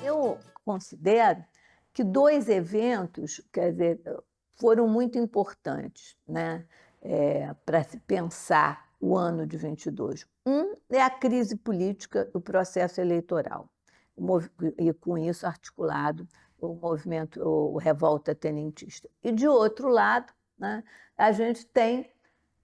Eu considero que 2 eventos, quer dizer, foram muito importantes, né, para se pensar o ano de 22. Um é a crise política do processo eleitoral, o movi e com isso articulado o movimento o revolta tenentista. E de outro lado, né, a gente tem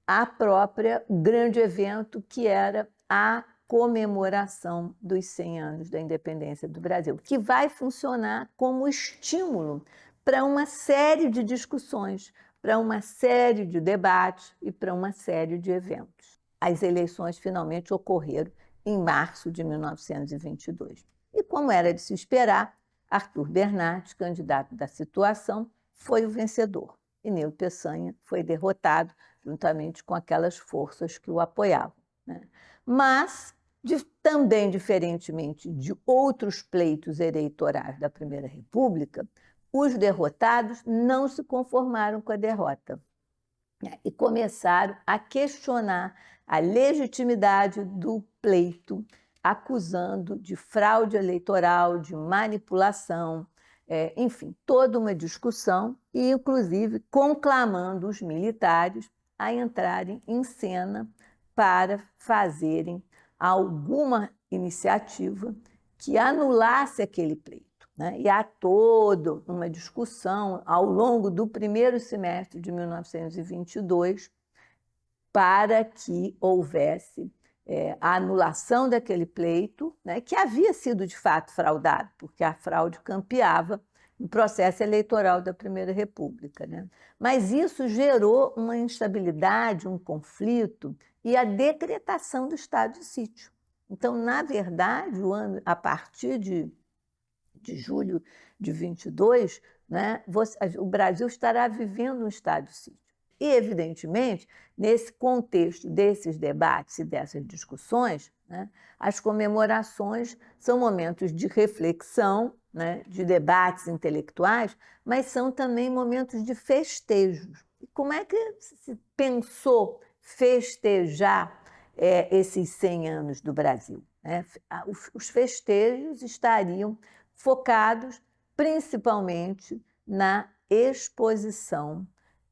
a própria grande evento que era a comemoração dos 100 anos da independência do Brasil, que vai funcionar como estímulo para uma série de discussões, para uma série de debates e para uma série de eventos. As eleições finalmente ocorreram em março de 1922. E como era de se esperar, Arthur Bernardes, candidato da situação, foi o vencedor. E Nilo Peçanha foi derrotado juntamente com aquelas forças que o apoiavam, né? Mas, também diferentemente de outros pleitos eleitorais da Primeira República, os derrotados não se conformaram com a derrota, né? E começaram a questionar a legitimidade do pleito, acusando de fraude eleitoral, de manipulação, enfim, toda uma discussão e, inclusive, conclamando os militares a entrarem em cena para fazerem alguma iniciativa que anulasse aquele pleito, né? E há toda uma discussão ao longo do primeiro semestre de 1922 para que houvesse a anulação daquele pleito, né, que havia sido de fato fraudado, porque a fraude campeava no processo eleitoral da Primeira República, né? Mas isso gerou uma instabilidade, um conflito e a decretação do estado de sítio. Então, na verdade, a partir de julho de 22, né, o Brasil estará vivendo um estado de sítio. E, evidentemente, nesse contexto desses debates e dessas discussões, né, as comemorações são momentos de reflexão, né, de debates intelectuais, mas são também momentos de festejos. E como é que se pensou festejar esses 100 anos do Brasil, né? Os festejos estariam focados principalmente na exposição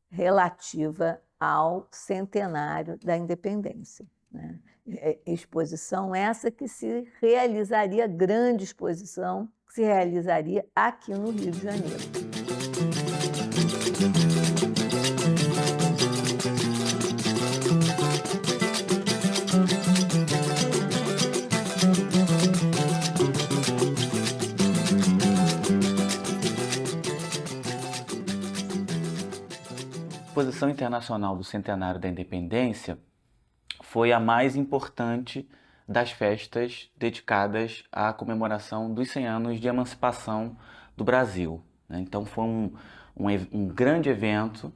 relativa ao centenário da independência, né? Exposição essa que se realizaria, grande exposição, que se realizaria aqui no Rio de Janeiro. A Exposição Internacional do Centenário da Independência foi a mais importante das festas dedicadas à comemoração dos 100 anos de emancipação do Brasil, né? Então foi um grande evento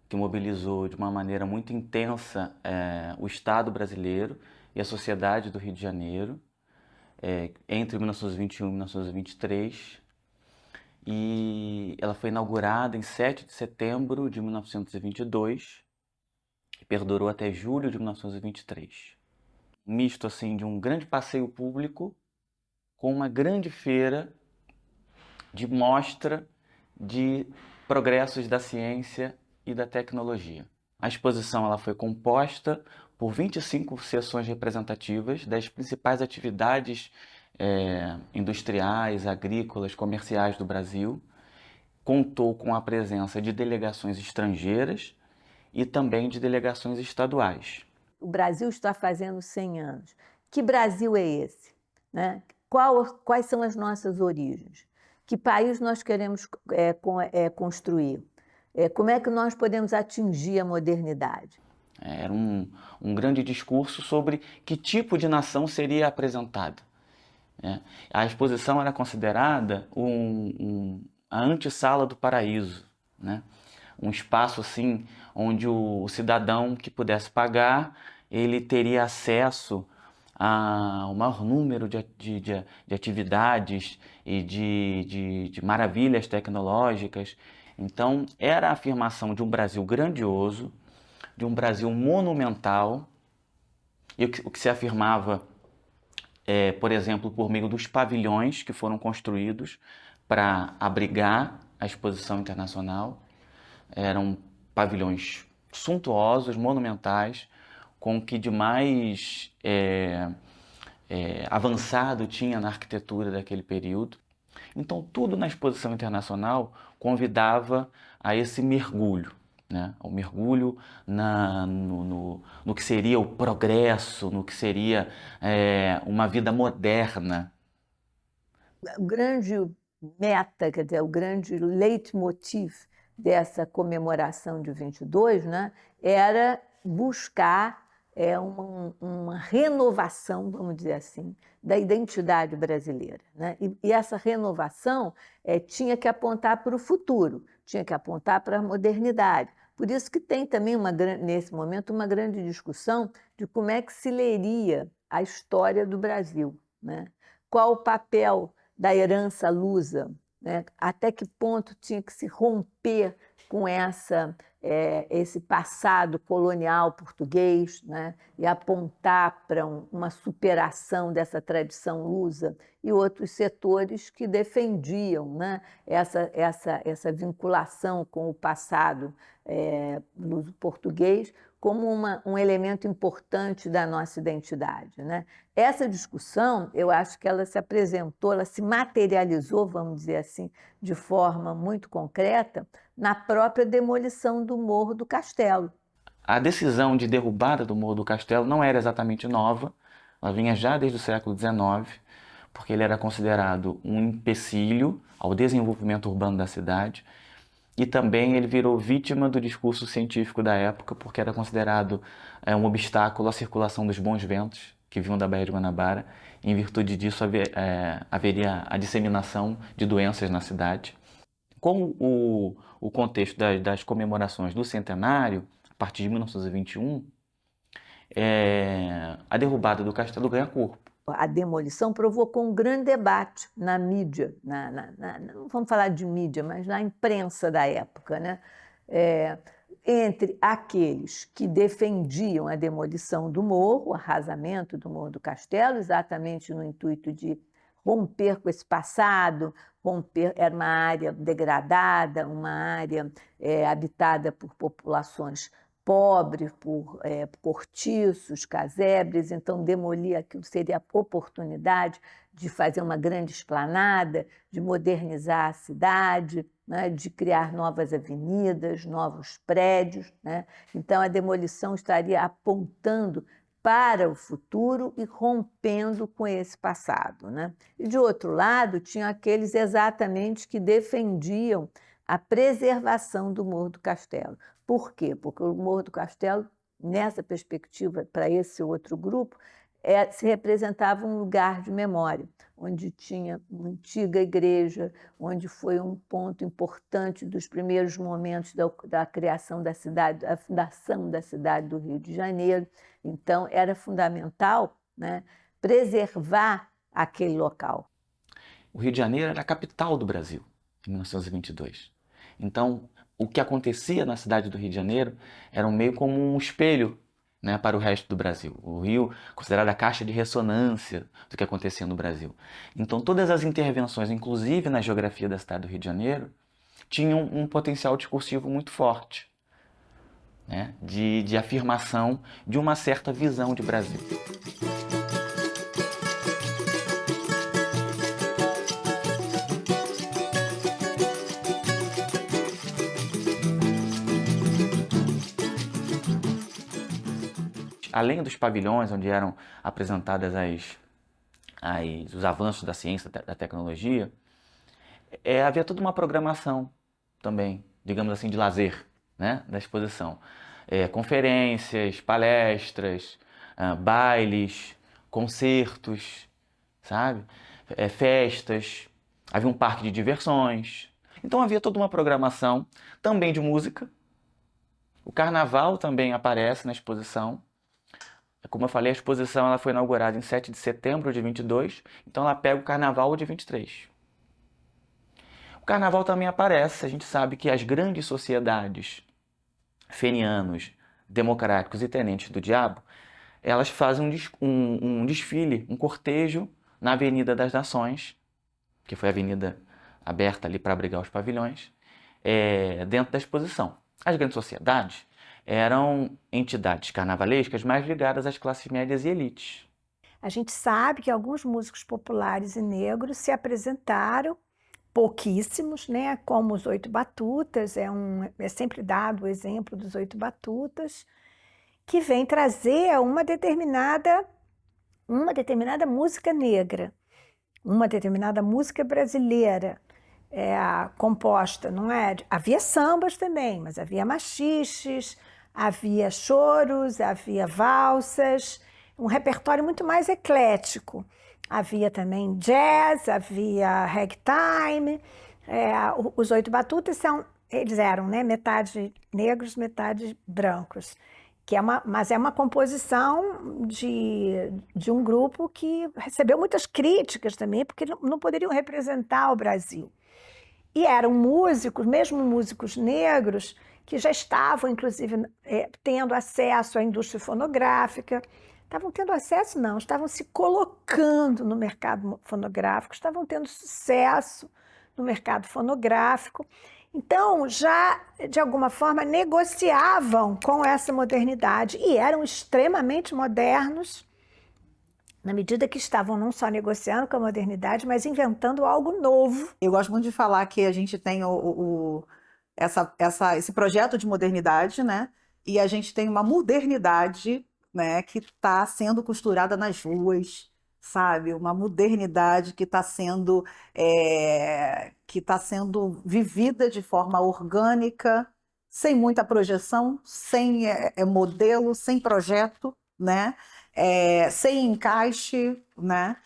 que mobilizou de uma maneira muito intensa o Estado brasileiro e a sociedade do Rio de Janeiro entre 1921 e 1923. E ela foi inaugurada em 7 de setembro de 1922 e perdurou até julho de 1923. Um misto assim de um grande passeio público com uma grande feira de mostra de progressos da ciência e da tecnologia. A exposição ela foi composta por 25 seções representativas das principais atividades industriais, agrícolas, comerciais do Brasil. Contou com a presença de delegações estrangeiras e também de delegações estaduais. O Brasil está fazendo 100 anos. Que Brasil é esse, né? Quais são as nossas origens? Que país nós queremos construir? Como é que nós podemos atingir a modernidade? Era um grande discurso sobre que tipo de nação seria apresentada. A exposição era considerada a antessala do paraíso, né? Um espaço assim onde o cidadão que pudesse pagar, ele teria acesso a um maior número de atividades e de maravilhas tecnológicas. Então era a afirmação de um Brasil grandioso, de um Brasil monumental, e o que se afirmava por exemplo, por meio dos pavilhões que foram construídos para abrigar a exposição internacional. Eram pavilhões suntuosos, monumentais, com o que de mais avançado tinha na arquitetura daquele período. Então, tudo na exposição internacional convidava a esse mergulho, né? O mergulho no que seria o progresso, no que seria uma vida moderna. O grande meta, quer dizer, o grande leitmotiv dessa comemoração de 22, né, era buscar uma renovação, vamos dizer assim, da identidade brasileira, né? E essa renovação tinha que apontar para o futuro, tinha que apontar para a modernidade. Por isso que tem também, nesse momento, uma grande discussão de como é que se leria a história do Brasil, né? Qual o papel da herança lusa, né? Até que ponto tinha que se romper com esse passado colonial português, né? E apontar para uma superação dessa tradição lusa, e outros setores que defendiam, né, essa vinculação com o passado luso-português como um elemento importante da nossa identidade, né? Essa discussão, eu acho que ela se apresentou, ela se materializou, vamos dizer assim, de forma muito concreta, na própria demolição do Morro do Castelo. A decisão de derrubada do Morro do Castelo não era exatamente nova, ela vinha já desde o século XIX, porque ele era considerado um empecilho ao desenvolvimento urbano da cidade, e também ele virou vítima do discurso científico da época, porque era considerado um obstáculo à circulação dos bons ventos que vinham da Baía de Guanabara. Em virtude disso, haveria a disseminação de doenças na cidade. Com o contexto das comemorações do centenário, a partir de 1921, a derrubada do castelo ganha corpo. A demolição provocou um grande debate na mídia, não vamos falar de mídia, mas na imprensa da época, né? Entre aqueles que defendiam a demolição do morro, o arrasamento do Morro do Castelo, exatamente no intuito de romper com esse passado, era uma área degradada, uma área habitada por populações pobres, por cortiços, casebres, então demolir aquilo seria a oportunidade de fazer uma grande esplanada, de modernizar a cidade, né, de criar novas avenidas, novos prédios, né? Então a demolição estaria apontando para o futuro e rompendo com esse passado, né? E, de outro lado, tinha aqueles exatamente que defendiam a preservação do Morro do Castelo. Por quê? Porque o Morro do Castelo, nessa perspectiva, para esse outro grupo, se representava um lugar de memória, onde tinha uma antiga igreja, onde foi um ponto importante dos primeiros momentos da criação da cidade, da fundação da cidade do Rio de Janeiro. Então, era fundamental, né, preservar aquele local. O Rio de Janeiro era a capital do Brasil, em 1922. Então, o que acontecia na cidade do Rio de Janeiro era meio como um espelho, né, para o resto do Brasil. O Rio, considerado a caixa de ressonância do que acontecia no Brasil. Então, todas as intervenções, inclusive na geografia da cidade do Rio de Janeiro, tinham um potencial discursivo muito forte, né, de afirmação de uma certa visão de Brasil. Além dos pavilhões onde eram apresentadas os avanços da ciência, da tecnologia, havia toda uma programação também, digamos assim, de lazer, né, da exposição. Conferências, palestras, bailes, concertos, sabe? Festas, havia um parque de diversões. Então havia toda uma programação também de música. O carnaval também aparece na exposição. Como eu falei, a exposição ela foi inaugurada em 7 de setembro de 22, então ela pega o carnaval de 23. O carnaval também aparece, a gente sabe que as grandes sociedades, fenianos, democráticos e tenentes do diabo, elas fazem um desfile, um cortejo na Avenida das Nações, que foi a avenida aberta ali para abrigar os pavilhões, dentro da exposição. As grandes sociedades eram entidades carnavalescas mais ligadas às classes médias e elites. A gente sabe que alguns músicos populares e negros se apresentaram, pouquíssimos, né? Como os Oito Batutas, é sempre dado o exemplo dos Oito Batutas, que vem trazer uma determinada música negra, uma determinada música brasileira, composta, não é? Havia sambas também, mas havia machiches, havia choros, havia valsas, um repertório muito mais eclético. Havia também jazz, havia ragtime. Os Oito Batutas eles eram, né, metade negros, metade brancos. Mas é uma composição de um grupo que recebeu muitas críticas também, porque não poderiam representar o Brasil. E eram músicos, mesmo músicos negros, que já estavam, inclusive, tendo acesso à indústria fonográfica. Estavam tendo acesso, não, estavam se colocando no mercado fonográfico, estavam tendo sucesso no mercado fonográfico. Então, já, de alguma forma, negociavam com essa modernidade e eram extremamente modernos, na medida que estavam não só negociando com a modernidade, mas inventando algo novo. Eu gosto muito de falar que a gente tem esse projeto de modernidade, né? E a gente tem uma modernidade, né, que está sendo costurada nas ruas, sabe? Uma modernidade que está sendo vivida de forma orgânica, sem muita projeção, sem modelo, sem projeto, né? Sem encaixe, né?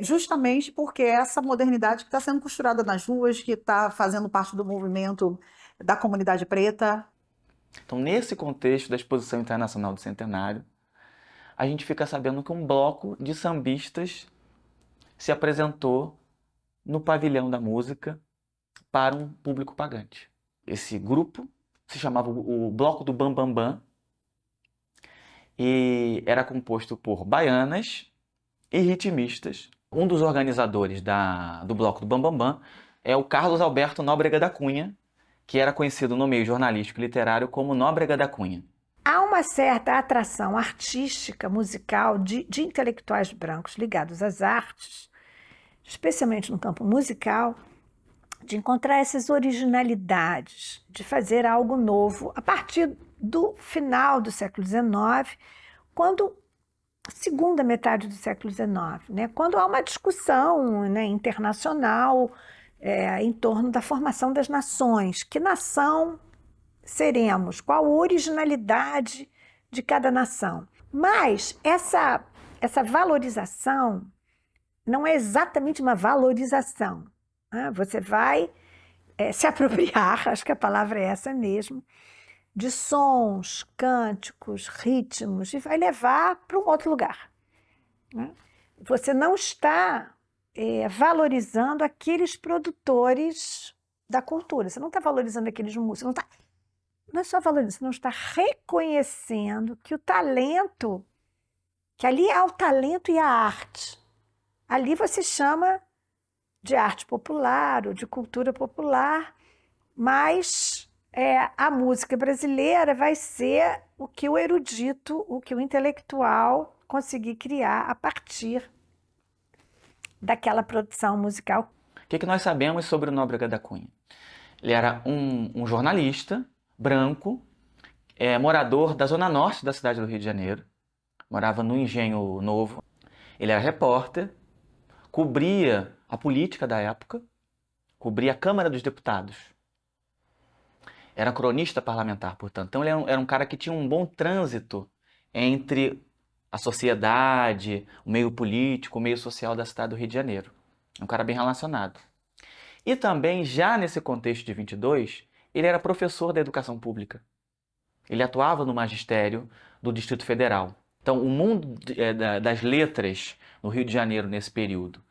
Justamente porque essa modernidade que está sendo costurada nas ruas, que está fazendo parte do movimento da comunidade preta. Então, nesse contexto da Exposição Internacional do Centenário, a gente fica sabendo que um bloco de sambistas se apresentou no pavilhão da música para um público pagante. Esse grupo se chamava o Bloco do Bam Bam Bam e era composto por baianas e ritmistas. Um dos organizadores do Bloco do Bam Bam Bam é o Carlos Alberto Nóbrega da Cunha, que era conhecido no meio jornalístico e literário como Nóbrega da Cunha. Há uma certa atração artística, musical, de intelectuais brancos ligados às artes, especialmente no campo musical, de encontrar essas originalidades, de fazer algo novo, a partir do final do século XIX, segunda metade do século XIX, né, quando há uma discussão, né, internacional em torno da formação das nações. Que nação seremos? Qual a originalidade de cada nação? Mas essa valorização não é exatamente uma valorização. Né? Você vai se apropriar, acho que a palavra é essa mesmo, de sons, cânticos, ritmos, e vai levar para um outro lugar. Né? Você não está valorizando aqueles produtores da cultura, você não está valorizando aqueles músicos, não é só valorizando, você não está reconhecendo que o talento, que ali há o talento e a arte. Ali você chama de arte popular ou de cultura popular, mas a música brasileira vai ser o que o erudito, o que o intelectual conseguir criar a partir daquela produção musical. O que nós sabemos sobre o Nóbrega da Cunha? Ele era um jornalista branco, morador da zona norte da cidade do Rio de Janeiro, morava no Engenho Novo. Ele era repórter, cobria a política da época, cobria a Câmara dos Deputados. Era cronista parlamentar, portanto. Então ele era um cara que tinha um bom trânsito entre a sociedade, o meio político, o meio social da cidade do Rio de Janeiro. Um cara bem relacionado. E também, já nesse contexto de 22, ele era professor da educação pública. Ele atuava no magistério do Distrito Federal. Então, o mundo das letras no Rio de Janeiro nesse período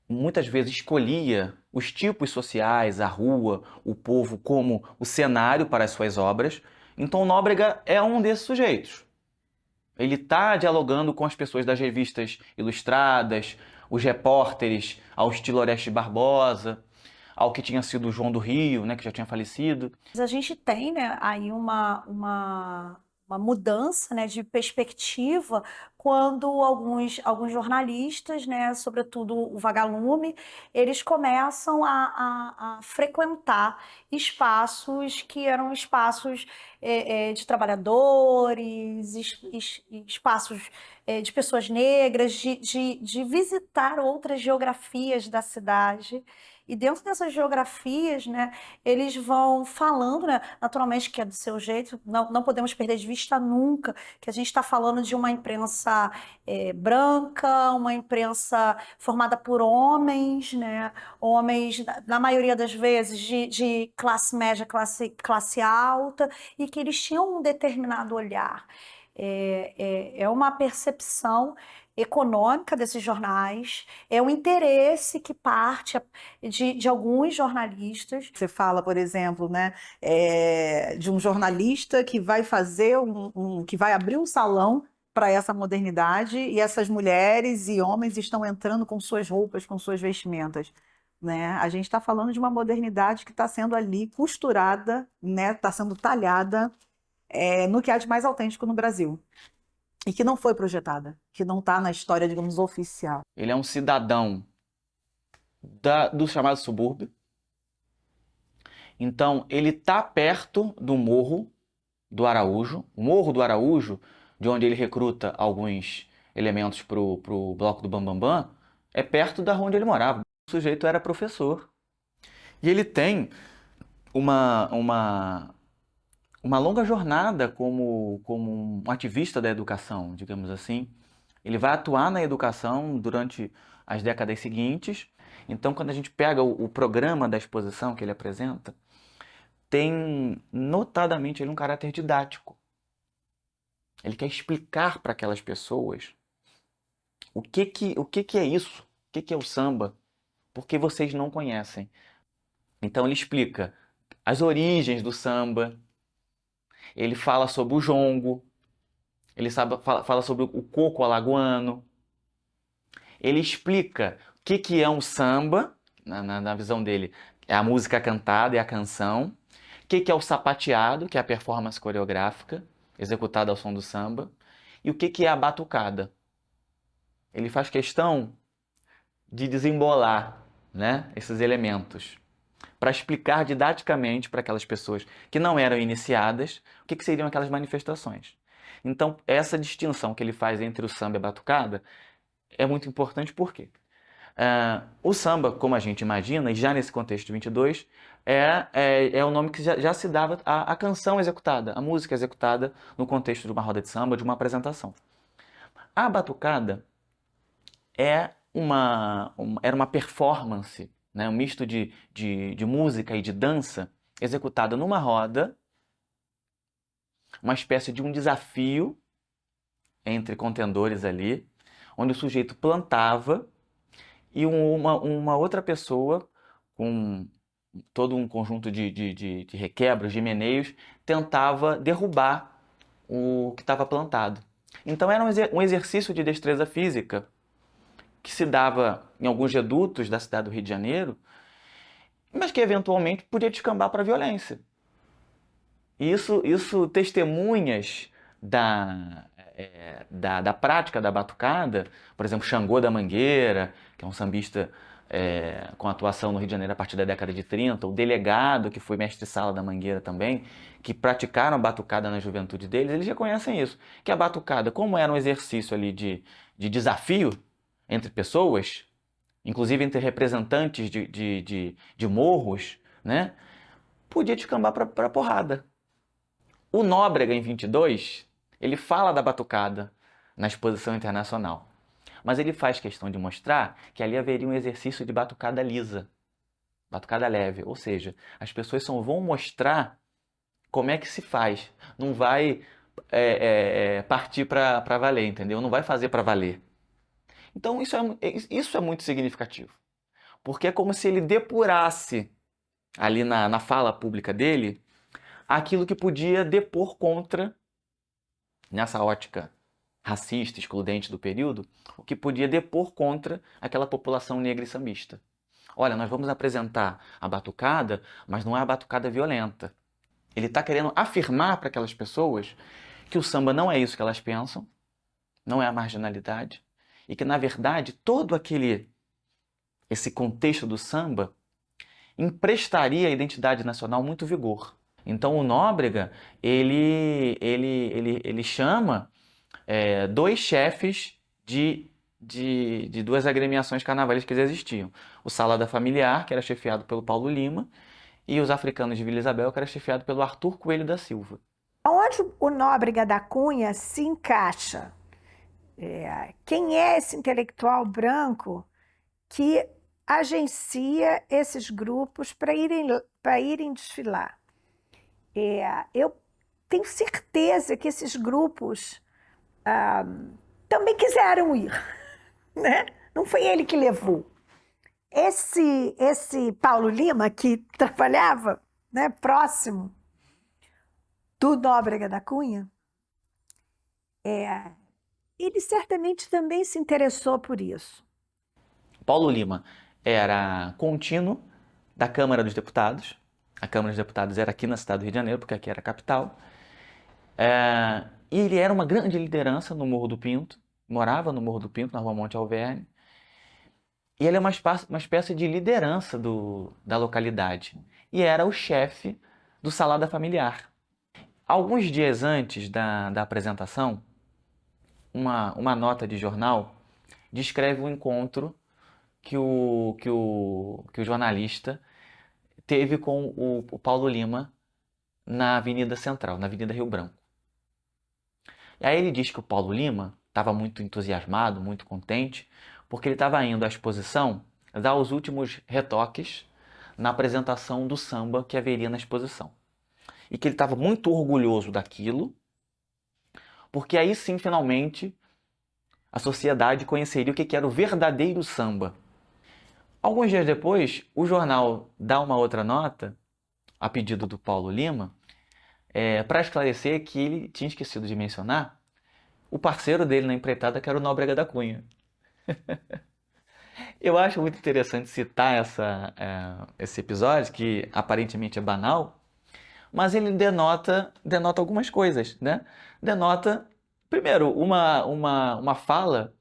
muitas vezes escolhia os tipos sociais, a rua, o povo como o cenário para as suas obras, Então o Nóbrega é um desses sujeitos. Ele está dialogando com as pessoas das revistas ilustradas, os repórteres ao estilo Oreste Barbosa, ao que tinha sido o João do Rio, né, que já tinha falecido. A gente tem, né, aí uma mudança, né, de perspectiva quando alguns jornalistas, né, sobretudo o Vagalume, eles começam a frequentar espaços que eram espaços de trabalhadores, espaços de pessoas negras, de visitar outras geografias da cidade. E dentro dessas geografias, né, eles vão falando, né, naturalmente que é do seu jeito, não podemos perder de vista nunca que a gente está falando de uma imprensa branca, uma imprensa formada por homens, né, homens, na maioria das vezes, de classe média, classe alta, e que eles tinham um determinado olhar. É uma percepção econômica desses jornais, é um interesse que parte de alguns jornalistas. Você fala, por exemplo, né, de um jornalista que vai fazer que vai abrir um salão para essa modernidade e essas mulheres e homens estão entrando com suas roupas, com suas vestimentas. Né? A gente está falando de uma modernidade que está sendo ali costurada, né, está sendo talhada no que há de mais autêntico no Brasil. E que não foi projetada, que não está na história, digamos, oficial. Ele é um cidadão do chamado subúrbio. Então, ele está perto do Morro do Araújo. O Morro do Araújo, de onde ele recruta alguns elementos para o bloco do Bambambam, é perto da onde ele morava. O sujeito era professor. E ele tem uma longa jornada como um ativista da educação, digamos assim. Ele vai atuar na educação durante as décadas seguintes. Então, quando a gente pega o programa da exposição que ele apresenta, tem notadamente ele um caráter didático. Ele quer explicar para aquelas pessoas o que é isso, o que é o samba, porque vocês não conhecem. Então ele explica as origens do samba, ele fala sobre o jongo, ele fala sobre o coco alagoano, ele explica o que é um samba, na visão dele, é a música cantada, é a canção, o que é o sapateado, que é a performance coreográfica, executada ao som do samba, e o que é a batucada. Ele faz questão de desembolar, né, esses elementos, para explicar didaticamente para aquelas pessoas que não eram iniciadas o que seriam aquelas manifestações. Então, essa distinção que ele faz entre o samba e a batucada é muito importante porque o samba, como a gente imagina, e já nesse contexto de 22, é o nome que já se dava à canção executada, à música executada no contexto de uma roda de samba, de uma apresentação. A batucada era uma performance, né, um misto de música e de dança executada numa roda, uma espécie de um desafio entre contendores ali, onde o sujeito plantava e uma outra pessoa, com todo um conjunto de requebros, de meneios, tentava derrubar o que estava plantado. Então era um exercício de destreza física que se dava em alguns redutos da cidade do Rio de Janeiro, mas que eventualmente podia descambar para a violência. E isso testemunhas da prática da batucada, por exemplo, Xangô da Mangueira, que é um sambista com atuação no Rio de Janeiro a partir da década de 30, o Delegado, que foi mestre-sala da Mangueira também, que praticaram a batucada na juventude deles, eles reconhecem isso, que a batucada, como era um exercício ali de desafio entre pessoas, inclusive entre representantes de morros, né, podia descambar para a porrada. O Nóbrega, em 22, ele fala da batucada na exposição internacional, mas ele faz questão de mostrar que ali haveria um exercício de batucada lisa, batucada leve, ou seja, as pessoas só vão mostrar como é que se faz, não vai partir para valer, entendeu? Não vai fazer para valer. Então isso é muito significativo, porque é como se ele depurasse ali na fala pública dele aquilo que podia depor contra, nessa ótica racista, excludente do período, o que podia depor contra aquela população negra e sambista. Olha, nós vamos apresentar a batucada, mas não é a batucada violenta. Ele está querendo afirmar para aquelas pessoas que o samba não é isso que elas pensam, não é a marginalidade, e que, na verdade, todo esse contexto do samba emprestaria à identidade nacional muito vigor. Então o Nóbrega, ele chama dois chefes de duas agremiações carnavalescas que existiam. O Salada Familiar, que era chefiado pelo Paulo Lima, e os Africanos de Vila Isabel, que era chefiado pelo Arthur Coelho da Silva. Onde o Nóbrega da Cunha se encaixa? Quem é esse intelectual branco que agencia esses grupos para irem desfilar? Eu tenho certeza que esses grupos também quiseram ir, né? Não foi ele que levou. Esse Paulo Lima, que trabalhava, né, próximo do Nóbrega da Cunha, ele certamente também se interessou por isso. Paulo Lima era contínuo da Câmara dos Deputados. A Câmara dos Deputados era aqui na cidade do Rio de Janeiro, porque aqui era a capital. E ele era uma grande liderança no Morro do Pinto, morava no Morro do Pinto, na Rua Monte Alverne. E ele é uma espécie de liderança da localidade. E era o chefe do Salada Familiar. Alguns dias antes da apresentação, uma nota de jornal descreve um encontro que o jornalista teve com o Paulo Lima na Avenida Central, na Avenida Rio Branco. E aí ele diz que o Paulo Lima estava muito entusiasmado, muito contente, porque ele estava indo à exposição dar os últimos retoques na apresentação do samba que haveria na exposição. E que ele estava muito orgulhoso daquilo, porque aí sim, finalmente, a sociedade conheceria o que era o verdadeiro samba. Alguns dias depois, o jornal dá uma outra nota, a pedido do Paulo Lima, para esclarecer que ele tinha esquecido de mencionar o parceiro dele na empreitada, que era o Nóbrega da Cunha. Eu acho muito interessante citar esse episódio, que aparentemente é banal, mas ele denota algumas coisas, né? Denota, primeiro, uma fala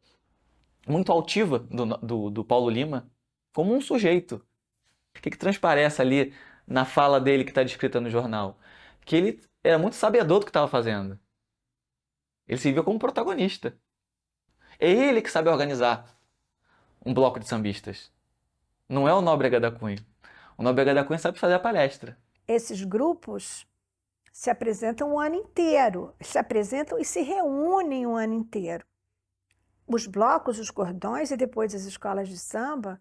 muito altiva do Paulo Lima como um sujeito. O que transparece ali na fala dele que está descrita no jornal? Que ele era muito sabedor do que estava fazendo. Ele se viu como protagonista. É ele que sabe organizar um bloco de sambistas. Não é o Nóbrega da Cunha. O Nóbrega da Cunha sabe fazer a palestra. Esses grupos se apresentam o ano inteiro, se apresentam e se reúnem o ano inteiro. Os blocos, os cordões e depois as escolas de samba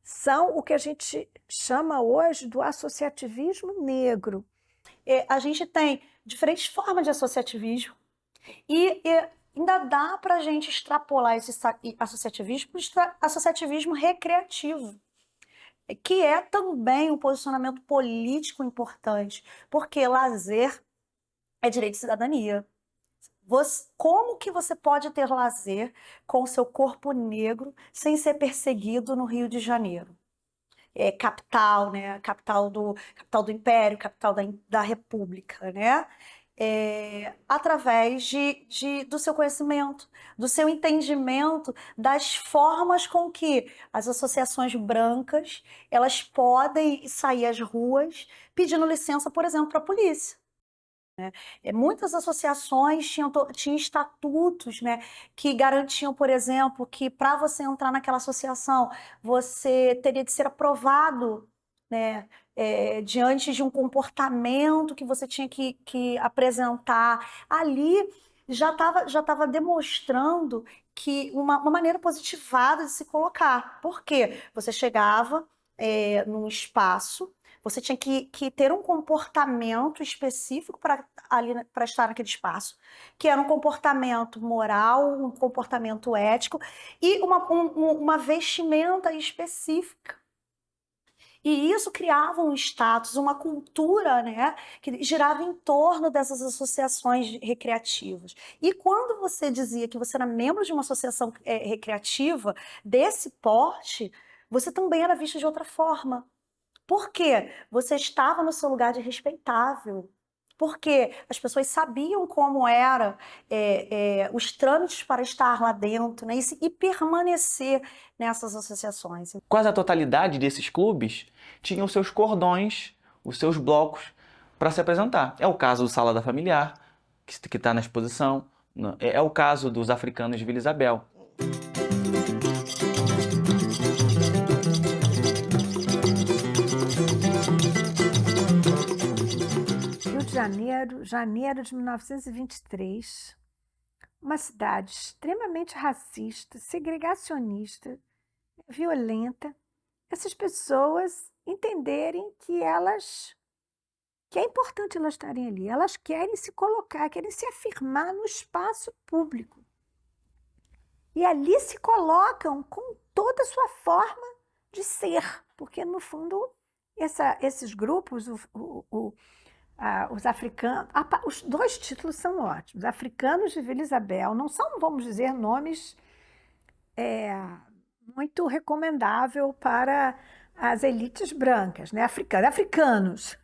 são o que a gente chama hoje do associativismo negro. A gente tem diferentes formas de associativismo e ainda dá para a gente extrapolar esse associativismo recreativo, que é também um posicionamento político importante, porque lazer é direito de cidadania. Como que você pode ter lazer com o seu corpo negro sem ser perseguido no Rio de Janeiro? Capital, né? Capital do Império, capital da República, né? Através do seu conhecimento, do seu entendimento das formas com que as associações brancas elas podem sair às ruas pedindo licença, por exemplo, para a polícia. Muitas associações tinham estatutos, né, que garantiam, por exemplo, que para você entrar naquela associação, você teria de ser aprovado, né, diante de um comportamento que você tinha que apresentar. Ali já estava demonstrando que uma maneira positivada de se colocar. Por quê? Você chegava num espaço, você tinha que ter um comportamento específico para estar naquele espaço, que era um comportamento moral, um comportamento ético e uma vestimenta específica. E isso criava um status, uma cultura, né, que girava em torno dessas associações recreativas. E quando você dizia que você era membro de uma associação recreativa desse porte, você também era visto de outra forma. Por quê? Você estava no seu lugar de respeitável. Porque as pessoas sabiam como era os trâmites para estar lá dentro, né? E permanecer nessas associações. Quase a totalidade desses clubes tinham seus cordões, os seus blocos para se apresentar. É o caso do Salada Familiar, que está na exposição. É o caso dos Africanos de Vila Isabel. Rio de Janeiro, janeiro de 1923, uma cidade extremamente racista, segregacionista, violenta. Essas pessoas entenderem que é importante elas estarem ali, elas querem se colocar, querem se afirmar no espaço público. E ali se colocam com toda a sua forma de ser, porque no fundo esses grupos, os africanos, os dois títulos são ótimos. Africanos de Vila Isabel não são, vamos dizer, nomes muito recomendável para as elites brancas, né? Africanos.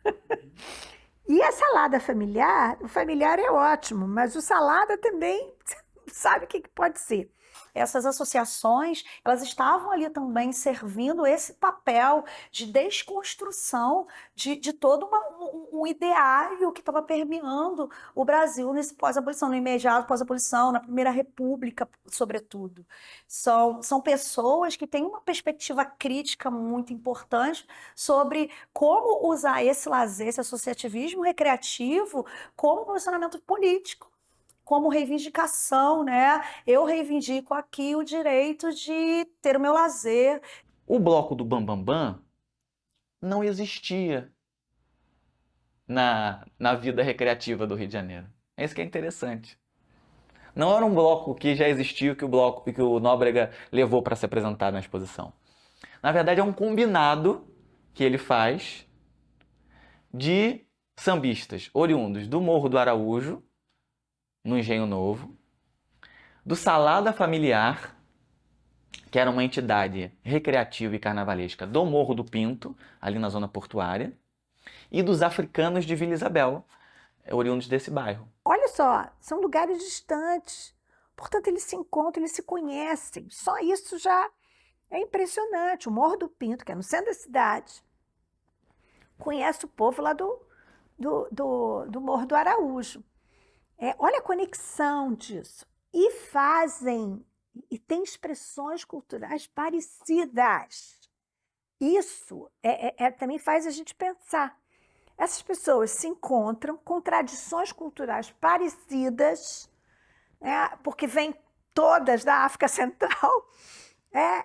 E a salada familiar, o familiar é ótimo, mas o salada também sabe o que pode ser. Essas associações, elas estavam ali também servindo esse papel de desconstrução de todo um ideário que estava permeando o Brasil nesse pós-abolição, no imediato pós-abolição, na Primeira República, sobretudo. São pessoas que têm uma perspectiva crítica muito importante sobre como usar esse lazer, esse associativismo recreativo como posicionamento político, como reivindicação, né? Eu reivindico aqui o direito de ter o meu lazer. O bloco do Bambambam Bam Bam não existia na vida recreativa do Rio de Janeiro. É isso que é interessante. Não era um bloco que já existiu, que o Nóbrega levou para se apresentar na exposição. Na verdade, é um combinado que ele faz de sambistas oriundos do Morro do Araújo, no Engenho Novo, do Salada Familiar, que era uma entidade recreativa e carnavalesca do Morro do Pinto, ali na zona portuária, e dos Africanos de Vila Isabel, oriundos desse bairro. Olha só, são lugares distantes, portanto eles se encontram, eles se conhecem. Só isso já é impressionante. O Morro do Pinto, que é no centro da cidade, conhece o povo lá do Morro do Araújo. Olha a conexão disso. E tem expressões culturais parecidas. Isso também faz a gente pensar. Essas pessoas se encontram com tradições culturais parecidas, porque vêm todas da África Central,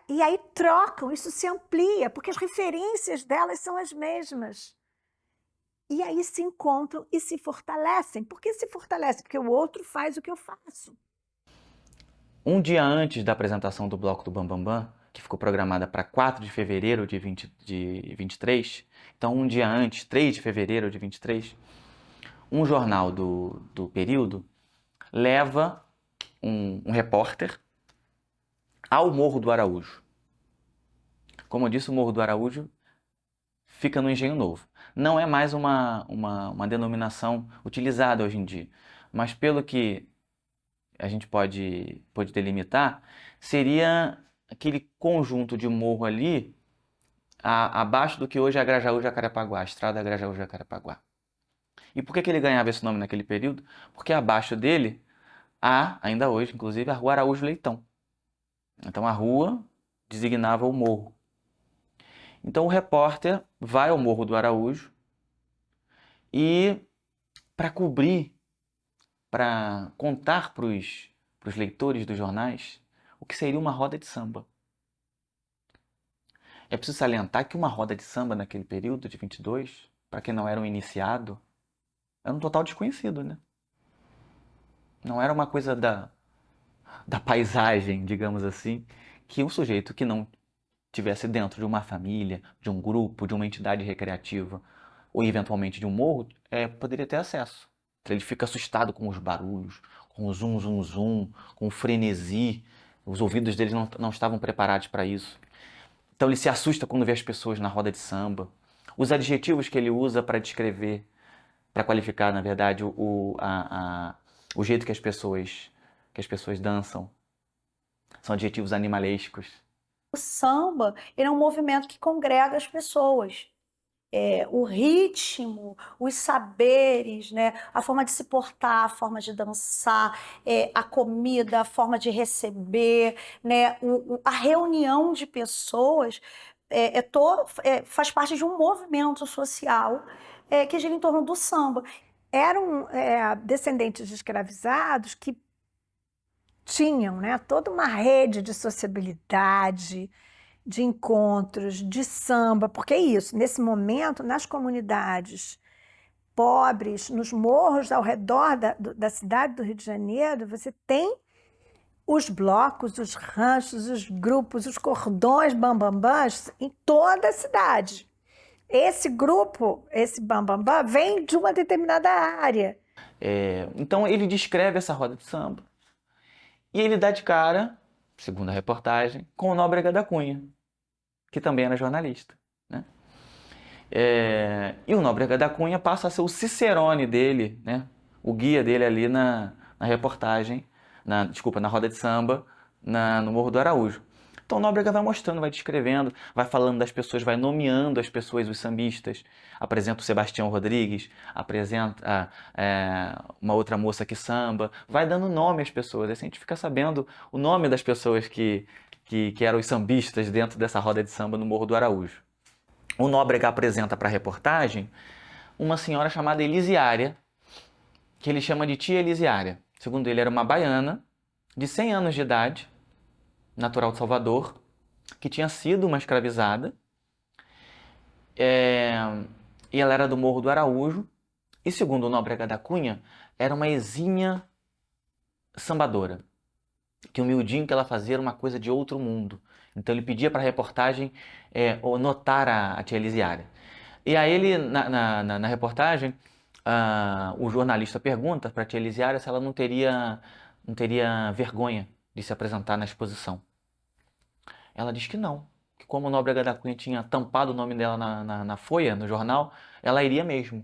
e aí trocam, isso se amplia, porque as referências delas são as mesmas. E aí se encontram e se fortalecem. Por que se fortalecem? Porque o outro faz o que eu faço. Um dia antes da apresentação do Bloco do Bambambam Bam Bam, que ficou programada para 4 de fevereiro de 23, então um dia antes, 3 de fevereiro de 23, um jornal do período leva um repórter ao Morro do Araújo. Como eu disse, o Morro do Araújo fica no Engenho Novo. Não é mais uma denominação utilizada hoje em dia, mas pelo que a gente pode delimitar, seria aquele conjunto de morro ali, abaixo do que hoje é a Grajaú-Jacarepaguá, a estrada Grajaú-Jacarepaguá. E por que ele ganhava esse nome naquele período? Porque abaixo dele há, ainda hoje, inclusive, a Rua Araújo Leitão. Então a rua designava o morro. Então o repórter vai ao Morro do Araújo e, para cobrir, para contar para os leitores dos jornais o que seria uma roda de samba. É preciso salientar que uma roda de samba naquele período de 22, para quem não era um iniciado, era um total desconhecido, né? Não era uma coisa da paisagem, digamos assim, que um sujeito que não tivesse dentro de uma família, de um grupo, de uma entidade recreativa, ou eventualmente de um morro, poderia ter acesso. Ele fica assustado com os barulhos, com o zum, zum, zum, com o frenesi. Os ouvidos dele não estavam preparados para isso. Então ele se assusta quando vê as pessoas na roda de samba. Os adjetivos que ele usa para descrever, para qualificar, na verdade, o jeito que as pessoas dançam, são adjetivos animalescos. O samba, ele é um movimento que congrega as pessoas. O ritmo, os saberes, né? A forma de se portar, a forma de dançar, a comida, a forma de receber, né? A reunião de pessoas faz parte de um movimento social que gira em torno do samba. Eram descendentes de escravizados que tinham, né, toda uma rede de sociabilidade, de encontros, de samba, porque é isso, nesse momento, nas comunidades pobres, nos morros ao redor da cidade do Rio de Janeiro, você tem os blocos, os ranchos, os grupos, os cordões bambambãs em toda a cidade. Esse grupo, esse bambambam, vem de uma determinada área. Então ele descreve essa roda de samba e ele dá de cara, segundo a reportagem, com o Nóbrega da Cunha, que também era jornalista, né? E o Nóbrega da Cunha passa a ser o cicerone dele, né? O guia dele ali na reportagem, na roda de samba, no Morro do Araújo. Então o Nóbrega vai mostrando, vai descrevendo, vai falando das pessoas, vai nomeando as pessoas, os sambistas. Apresenta o Sebastião Rodrigues, apresenta uma outra moça que samba, vai dando nome às pessoas. Assim a gente fica sabendo o nome das pessoas que eram os sambistas dentro dessa roda de samba no Morro do Araújo. O Nóbrega apresenta para a reportagem uma senhora chamada Elisiária, que ele chama de tia Elisiária. Segundo ele, era uma baiana de 100 anos de idade, natural de Salvador, que tinha sido uma escravizada, e ela era do Morro do Araújo, e segundo o Nóbrega da Cunha, era uma exímia sambadora, que o miudinho que ela fazia era uma coisa de outro mundo. Então ele pedia para a reportagem notar a tia Elisiária. E aí ele, na reportagem, o jornalista pergunta para a tia Elisiária se ela não teria vergonha de se apresentar na exposição. Ela diz que não, que como o Nóbrega da Cunha tinha tampado o nome dela na folha, no jornal, ela iria mesmo.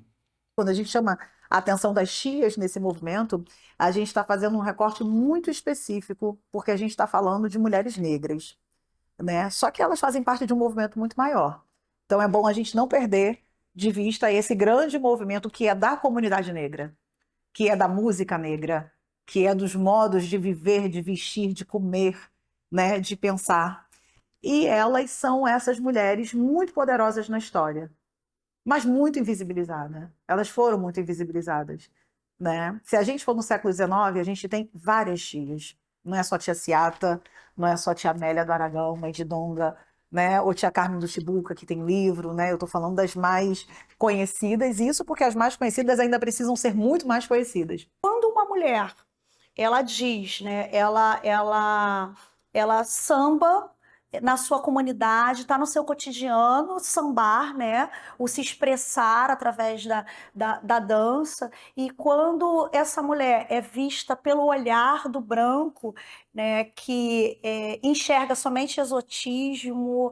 Quando a gente chama a atenção das tias nesse movimento, a gente está fazendo um recorte muito específico, porque a gente está falando de mulheres negras, né? Só que elas fazem parte de um movimento muito maior. Então é bom a gente não perder de vista esse grande movimento que é da comunidade negra, que é da música negra, que é dos modos de viver, de vestir, de comer, né, de pensar. E elas são essas mulheres muito poderosas na história, mas muito invisibilizadas. Elas foram muito invisibilizadas, né? Se a gente for no século XIX, a gente tem várias tias. Não é só tia Ciata, não é só tia Amélia do Aragão, mãe de Donga, né? Ou tia Carmen do Chibuca, que tem livro, né? Eu estou falando das mais conhecidas, isso porque as mais conhecidas ainda precisam ser muito mais conhecidas. Quando uma mulher, ela diz, né? Ela samba na sua comunidade, está no seu cotidiano, sambar, né? O se expressar através da dança. E quando essa mulher é vista pelo olhar do branco, né? Que enxerga somente exotismo,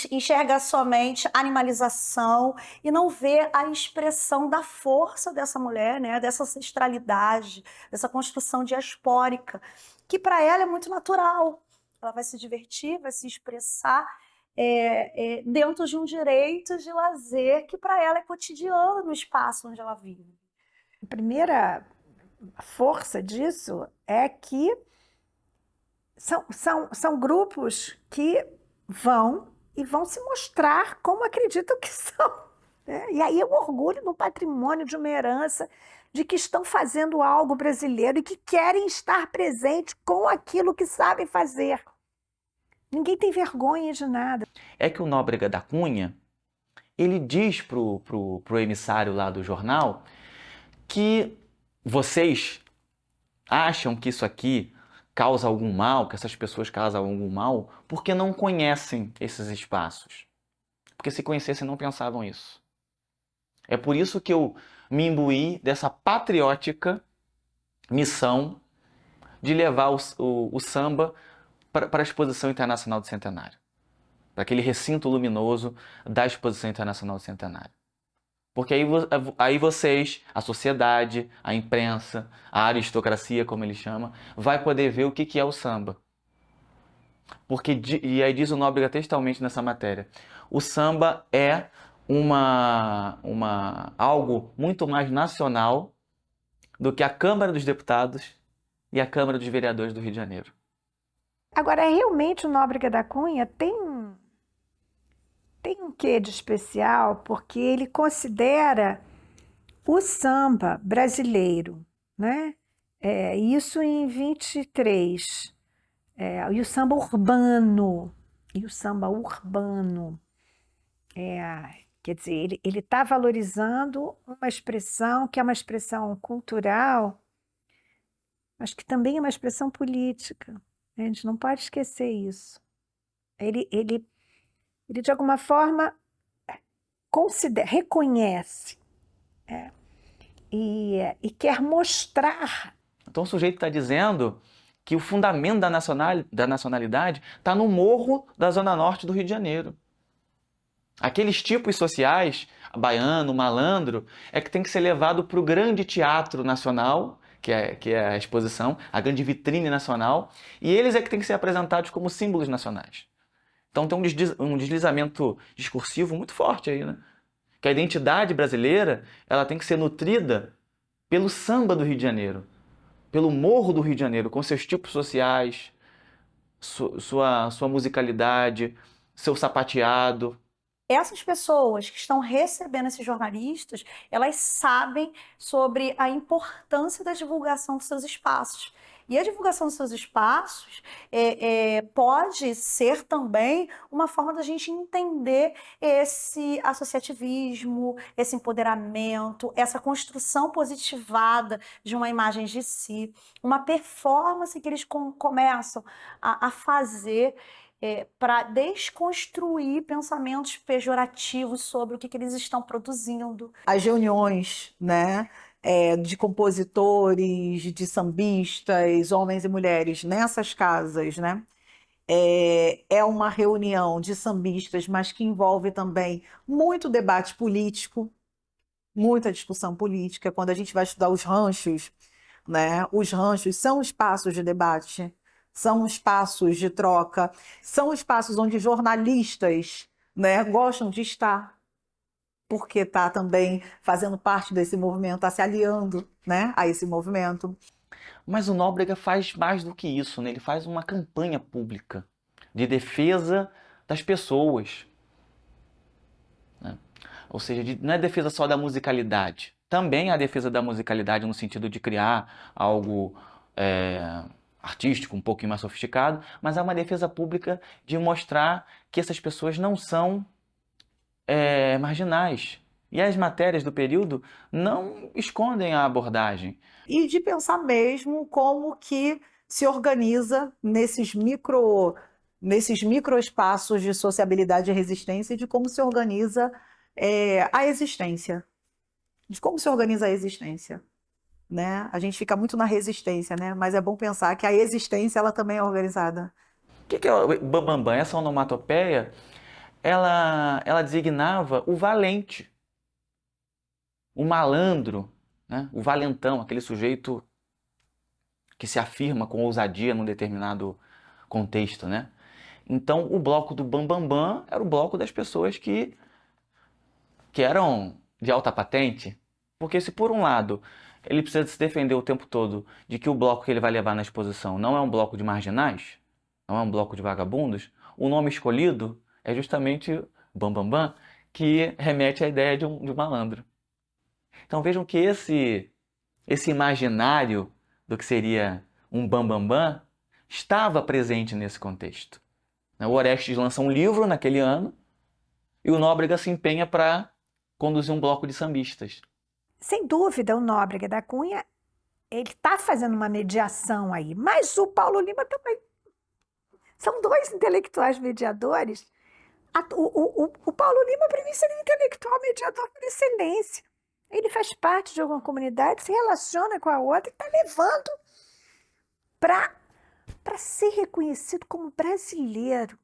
enxerga somente animalização e não vê a expressão da força dessa mulher, né? Dessa ancestralidade, dessa construção diaspórica, que para ela é muito natural. Ela vai se divertir, vai se expressar dentro de um direito de lazer que para ela é cotidiano no espaço onde ela vive. A primeira força disso é que são grupos que vão se mostrar como acreditam que são, né? E aí é um orgulho no patrimônio de uma herança, de que estão fazendo algo brasileiro e que querem estar presentes com aquilo que sabem fazer. Ninguém tem vergonha de nada. É que o Nóbrega da Cunha, ele diz pro emissário lá do jornal que vocês acham que isso aqui causa algum mal, que essas pessoas causam algum mal, porque não conhecem esses espaços. Porque se conhecessem, não pensavam isso. É por isso que eu me imbuí dessa patriótica missão de levar o samba para a Exposição Internacional do Centenário, para aquele recinto luminoso da Exposição Internacional do Centenário. Porque aí vocês, a sociedade, a imprensa, a aristocracia, como ele chama, vai poder ver o que é o samba. Porque, e aí diz o Nóbrega textualmente nessa matéria, o samba é algo muito mais nacional do que a Câmara dos Deputados e a Câmara dos Vereadores do Rio de Janeiro. Agora, realmente o Nóbrega da Cunha tem um quê de especial, porque ele considera o samba brasileiro, né? Isso em 23. E o samba urbano. Quer dizer, ele está valorizando uma expressão que é uma expressão cultural, mas que também é uma expressão política. A gente não pode esquecer isso. Ele de alguma forma, reconhece e quer mostrar. Então o sujeito está dizendo que o fundamento da nacionalidade está no morro da Zona Norte do Rio de Janeiro. Aqueles tipos sociais, baiano, malandro, é que tem que ser levado para o grande teatro nacional, que é a exposição, a grande vitrine nacional, e eles é que têm que ser apresentados como símbolos nacionais. Então tem um deslizamento discursivo muito forte aí, né? Que a identidade brasileira, ela tem que ser nutrida pelo samba do Rio de Janeiro, pelo morro do Rio de Janeiro, com seus tipos sociais, sua musicalidade, seu sapateado. Essas pessoas que estão recebendo esses jornalistas, elas sabem sobre a importância da divulgação dos seus espaços. E a divulgação dos seus espaços pode ser também uma forma da gente entender esse associativismo, esse empoderamento, essa construção positivada de uma imagem de si, uma performance que eles começam a fazer para desconstruir pensamentos pejorativos sobre o que eles estão produzindo. As reuniões, né, de compositores, de sambistas, homens e mulheres nessas casas, né, é uma reunião de sambistas, mas que envolve também muito debate político, muita discussão política. Quando a gente vai estudar os ranchos, né, os ranchos são espaços de debate, são espaços de troca, são espaços onde jornalistas, né, gostam de estar, porque está também fazendo parte desse movimento, está se aliando, né, a esse movimento. Mas o Nóbrega faz mais do que isso, né? Ele faz uma campanha pública de defesa das pessoas, né? Ou seja, não é defesa só da musicalidade, também a defesa da musicalidade no sentido de criar algo artístico, um pouquinho mais sofisticado, mas é uma defesa pública de mostrar que essas pessoas não são marginais. E as matérias do período não escondem a abordagem. E de pensar mesmo como que se organiza nesses microespaços de sociabilidade e resistência, e de como se organiza a existência. De como se organiza a existência. Né? A gente fica muito na resistência, né? Mas é bom pensar que a existência ela também é organizada. O que é o bambambam? Essa onomatopeia, ela designava o valente, o malandro, né? O valentão, aquele sujeito que se afirma com ousadia num determinado contexto, né? Então, o bloco do bambambam era o bloco das pessoas que eram de alta patente, porque se por um lado ele precisa se defender o tempo todo de que o bloco que ele vai levar na exposição não é um bloco de marginais, não é um bloco de vagabundos, o nome escolhido é justamente bambambam, que remete à ideia de um malandro. Então vejam que esse imaginário do que seria um bambambam estava presente nesse contexto. O Orestes lança um livro naquele ano e o Nóbrega se empenha para conduzir um bloco de sambistas. Sem dúvida, o Nóbrega da Cunha ele está fazendo uma mediação aí, mas o Paulo Lima também. São dois intelectuais mediadores. O Paulo Lima, para mim, seria um intelectual mediador por excelência. Ele faz parte de alguma comunidade, se relaciona com a outra e está levando para ser reconhecido como brasileiro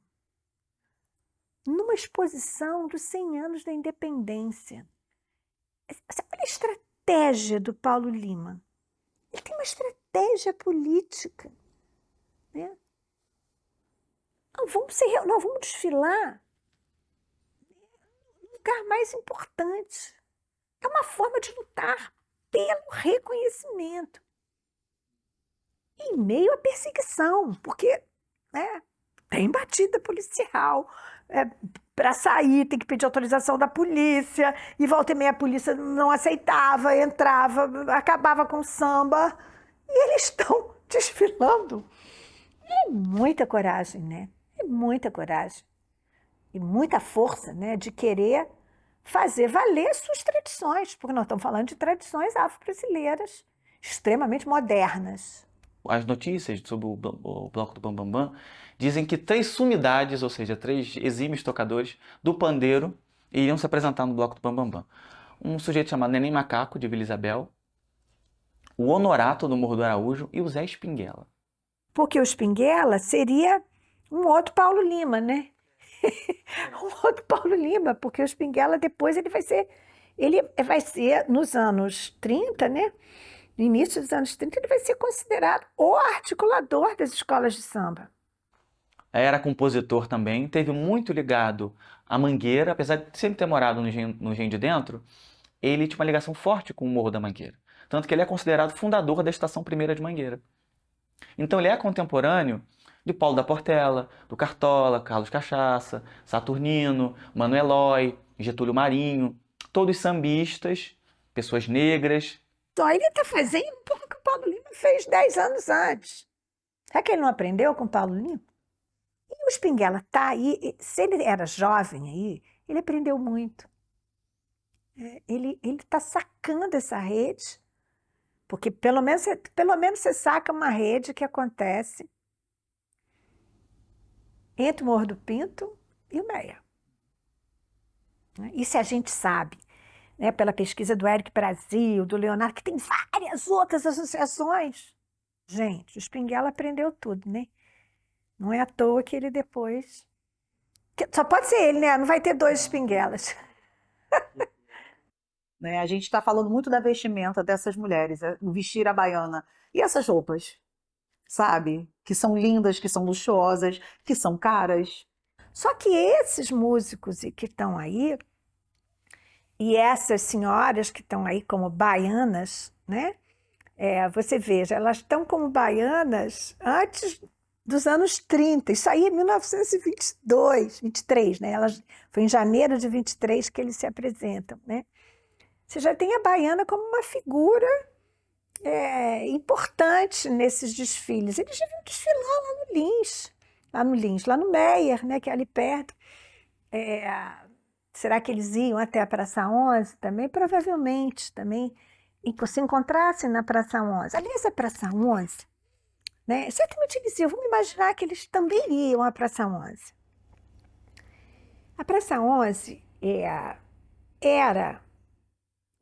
numa exposição dos 100 anos da independência. Olha a estratégia do Paulo Lima. Ele tem uma estratégia política, né? Nós vamos desfilar no lugar mais importante. É uma forma de lutar pelo reconhecimento. Em meio à perseguição, porque, né, tem batida policial. Para sair, tem que pedir autorização da polícia, e volta e meia a polícia não aceitava, entrava, acabava com o samba, e eles estão desfilando. É muita coragem, né? É muita coragem. E muita força, né, de querer fazer valer suas tradições, porque nós estamos falando de tradições afro-brasileiras extremamente modernas. As notícias sobre o Bloco do Bambambam Bam Bam dizem que 3 sumidades, ou seja, 3 exímios tocadores do pandeiro, iriam se apresentar no Bloco do Bambambam Bam Bam. Um sujeito chamado Neném Macaco, de Vila Isabel, o Honorato, do Morro do Araújo, e o Zé Espinguela. Porque o Espinguela seria um outro Paulo Lima, né? Um outro Paulo Lima, porque o Espinguela depois ele vai ser nos anos 30, né? No início dos anos 30, ele vai ser considerado o articulador das escolas de samba. Era compositor também, teve muito ligado à Mangueira, apesar de sempre ter morado no Engenho de Dentro, ele tinha uma ligação forte com o Morro da Mangueira. Tanto que ele é considerado fundador da Estação Primeira de Mangueira. Então ele é contemporâneo de Paulo da Portela, do Cartola, Carlos Cachaça, Saturnino, Mano Eloy, Getúlio Marinho, todos sambistas, pessoas negras. Então ele está fazendo um pouco o que o Paulo Lima fez 10 anos antes. Será que ele não aprendeu com o Paulo Lima? E o Espinguela está aí, se ele era jovem aí, ele aprendeu muito. Ele está sacando essa rede, porque pelo menos você saca uma rede que acontece entre o Morro do Pinto e o Meia. Isso a gente sabe, né, pela pesquisa do Eric Brasil, do Leonardo, que tem várias outras associações. Gente, o Espinguela aprendeu tudo, né? Não é à toa que ele depois... Só pode ser ele, né? Não vai ter 2 Espinguelas. Né? A gente está falando muito da vestimenta dessas mulheres, o vestir a baiana. E essas roupas, sabe? Que são lindas, que são luxuosas, que são caras. Só que esses músicos que estão aí, e essas senhoras que estão aí como baianas, né? Você veja, elas estão como baianas antes dos anos 30. Isso aí é 1922, 23, né? Foi em janeiro de 23 que eles se apresentam, né? Você já tem a baiana como uma figura importante nesses desfiles. Eles deviam desfilar lá no Meyer, né, que é ali perto. Será que eles iam até a Praça 11 também? Provavelmente também. E se encontrassem na Praça 11. Aliás, a Praça 11, né, certamente eles iam. Vamos imaginar que eles também iam à Praça 11. A Praça 11 era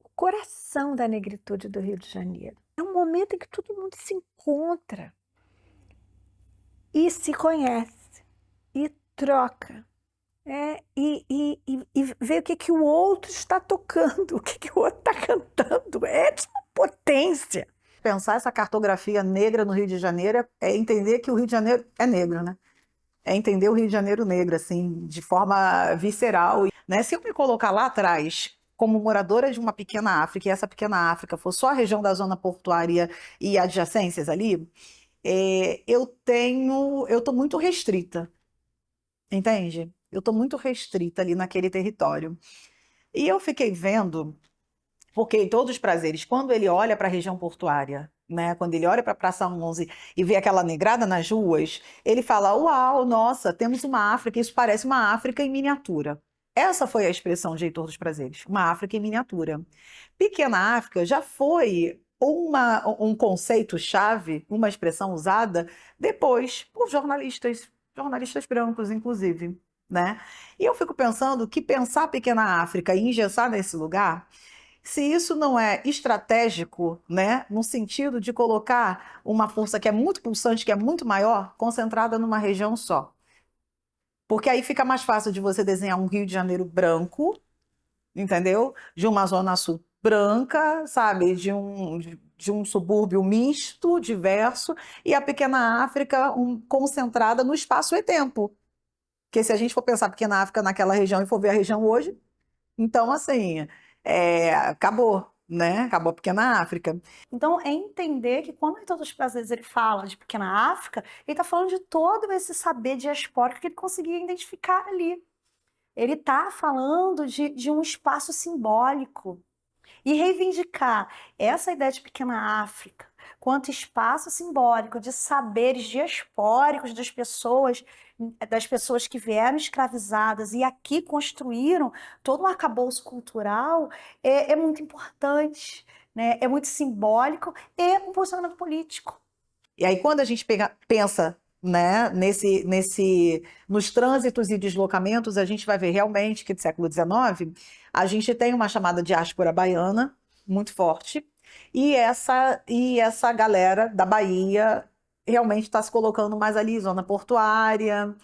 o coração da negritude do Rio de Janeiro. É um momento em que todo mundo se encontra e se conhece e troca, e vê o que o outro está tocando, o que o outro está cantando. É de uma potência. Pensar essa cartografia negra no Rio de Janeiro é entender que o Rio de Janeiro é negro, né? É entender o Rio de Janeiro negro, assim, de forma visceral, né? Se eu me colocar lá atrás como moradora de uma pequena África, e essa pequena África for só a região da zona portuária e adjacências ali, eu estou muito restrita, entende? Eu estou muito restrita ali naquele território. E eu fiquei vendo, porque Todos os Prazeres, quando ele olha para a região portuária, né, quando ele olha para a Praça 11 e vê aquela negrada nas ruas, ele fala, uau, nossa, temos uma África, isso parece uma África em miniatura. Essa foi a expressão de Heitor dos Prazeres, uma África em miniatura. Pequena África já foi um conceito-chave, uma expressão usada depois por jornalistas brancos, inclusive, né? E eu fico pensando que pensar a pequena África e engessar nesse lugar, se isso não é estratégico, né, no sentido de colocar uma força que é muito pulsante, que é muito maior, concentrada numa região só. Porque aí fica mais fácil de você desenhar um Rio de Janeiro branco, entendeu? De uma zona sul branca, sabe? De um subúrbio misto, diverso, e a pequena África concentrada no espaço e tempo. Porque se a gente for pensar a pequena África naquela região e for ver a região hoje, então, assim, acabou, né? Acabou a pequena África. Então, é entender que quando em Todos os Prazeres ele fala de Pequena África, ele está falando de todo esse saber diaspórico que ele conseguia identificar ali. Ele está falando de um espaço simbólico. E reivindicar essa ideia de Pequena África quanto espaço simbólico de saberes diaspóricos das pessoas que vieram escravizadas e aqui construíram todo um arcabouço cultural, é muito importante, né? É muito simbólico e um posicionamento político. E aí, quando a gente pensa, né, nos trânsitos e deslocamentos, a gente vai ver realmente que do século XIX a gente tem uma chamada diáspora baiana muito forte, e essa galera da Bahia realmente está se colocando mais ali, zona portuária.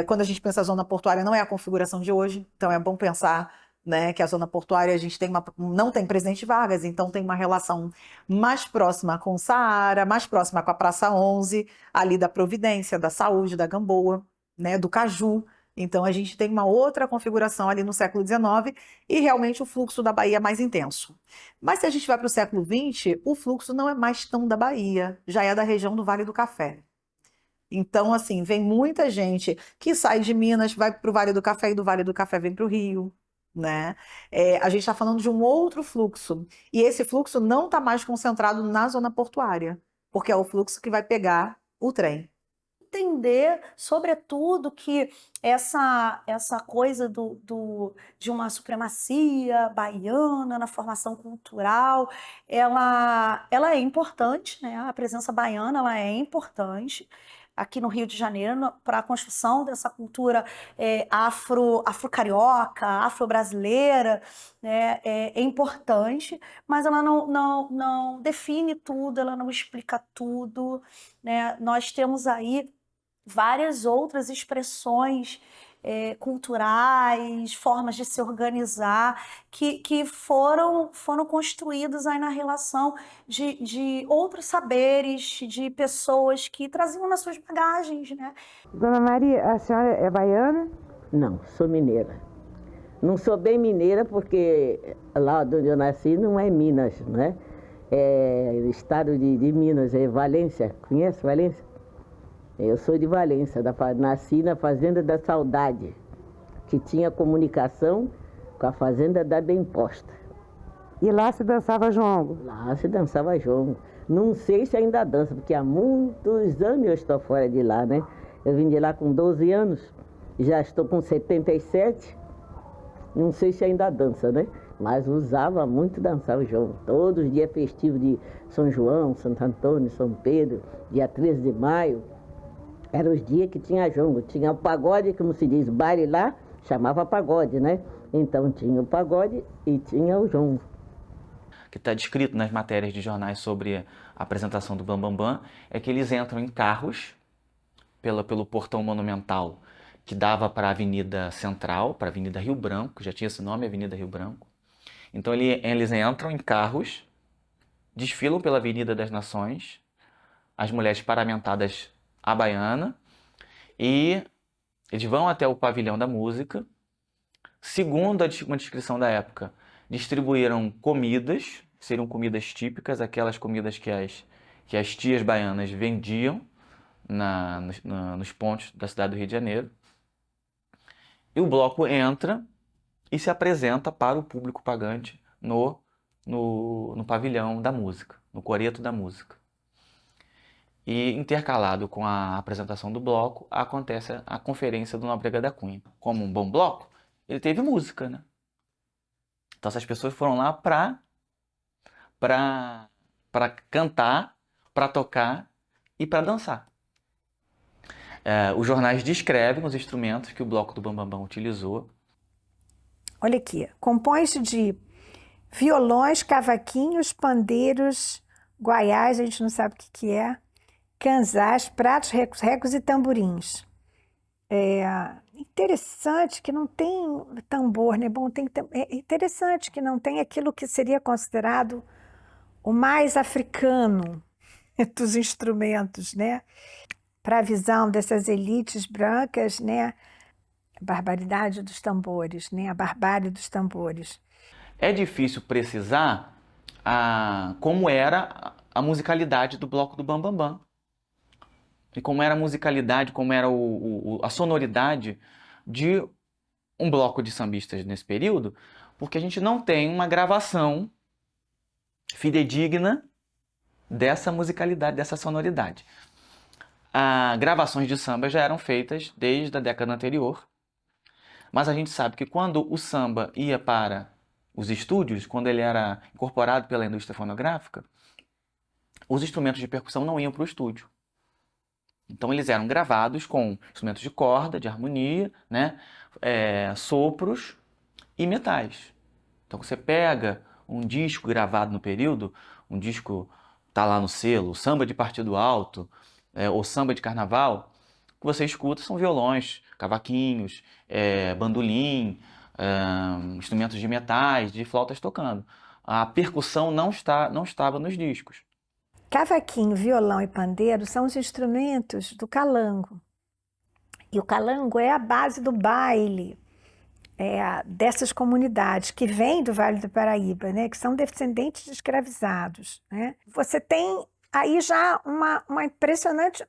Quando a gente pensa a zona portuária, não é a configuração de hoje, então é bom pensar, né, que a zona portuária a gente não tem Presidente Vargas, então tem uma relação mais próxima com o Saara, mais próxima com a Praça 11, ali da Providência, da Saúde, da Gamboa, né, do Caju. Então a gente tem uma outra configuração ali no século XIX e realmente o fluxo da Bahia é mais intenso. Mas se a gente vai para o século XX, o fluxo não é mais tão da Bahia, já é da região do Vale do Café. Então, assim, vem muita gente que sai de Minas, vai para o Vale do Café e do Vale do Café vem para o Rio, né? A gente está falando de um outro fluxo. E esse fluxo não está mais concentrado na zona portuária, porque é o fluxo que vai pegar o trem. Entender, sobretudo, que essa coisa de uma supremacia baiana na formação cultural, ela é importante, né? A presença baiana ela é importante aqui no Rio de Janeiro para a construção dessa cultura afro-carioca, afro-brasileira, né? É importante, mas ela não define tudo, ela não explica tudo, né? Nós temos aí várias outras expressões culturais, formas de se organizar, que foram construídas aí na relação de outros saberes, de pessoas que traziam nas suas bagagens, né? Dona Maria, a senhora é baiana? Não, sou mineira. Não sou bem mineira porque lá onde eu nasci não é Minas, né? É estado de Minas, é Valência. Conhece Valência? Eu sou de Valência, nasci na Fazenda da Saudade, que tinha comunicação com a Fazenda da Bem Posta. E lá se dançava jongo? Lá se dançava jongo. Não sei se ainda dança, porque há muitos anos eu estou fora de lá, né? Eu vim de lá com 12 anos, já estou com 77, não sei se ainda dança, né? Mas usava muito dançar o jongo. Todos os dias festivos de São João, Santo Antônio, São Pedro, dia 13 de maio, eram os dias que tinha jongo. Tinha o pagode, como se diz, baile lá, chamava pagode, né? Então tinha o pagode e tinha o jongo. Que está descrito nas matérias de jornais sobre a apresentação do Bam Bam Bam, é que eles entram em carros pelo portão monumental que dava para a Avenida Central, para a Avenida Rio Branco, já tinha esse nome, Avenida Rio Branco. Então eles entram em carros, desfilam pela Avenida das Nações, as mulheres paramentadas à baiana, e eles vão até o Pavilhão da Música. Segundo uma descrição da época, distribuíram comidas, seriam comidas típicas, aquelas comidas que as tias baianas vendiam nos pontos da cidade do Rio de Janeiro. E o bloco entra e se apresenta para o público pagante no Pavilhão da Música, no Coreto da Música. E intercalado com a apresentação do bloco, acontece a conferência do Nóbrega da Cunha. Como um bom bloco, ele teve música, né? Então essas pessoas foram lá para para cantar, para tocar e para dançar. Os jornais descrevem os instrumentos que o Bloco do Bambambam utilizou. Olha aqui, compõe-se de violões, cavaquinhos, pandeiros, guaiás, a gente não sabe o que é, canzás, pratos, recos e tamborins. Interessante que não tem tambor, né? Bom, é interessante que não tem aquilo que seria considerado o mais africano dos instrumentos, né? Para a visão dessas elites brancas, né? A barbaridade dos tambores, né? A barbárie dos tambores. É difícil precisar como era a musicalidade do Bloco do Bambambam. E como era a musicalidade, como era a sonoridade de um bloco de sambistas nesse período, porque a gente não tem uma gravação fidedigna dessa musicalidade, dessa sonoridade. Gravações de samba já eram feitas desde a década anterior, mas a gente sabe que quando o samba ia para os estúdios, quando ele era incorporado pela indústria fonográfica, os instrumentos de percussão não iam para o estúdio. Então eles eram gravados com instrumentos de corda, de harmonia, né? Sopros e metais. Então você pega um disco gravado no período, um disco tá lá no selo, samba de partido alto, ou samba de carnaval, o que você escuta são violões, cavaquinhos, bandolim, instrumentos de metais, de flautas tocando. A percussão não estava nos discos. Cavaquinho, violão e pandeiro são os instrumentos do calango. E o calango é a base do baile dessas comunidades que vêm do Vale do Paraíba, né, que são descendentes de escravizados, né? Você tem aí já uma impressionante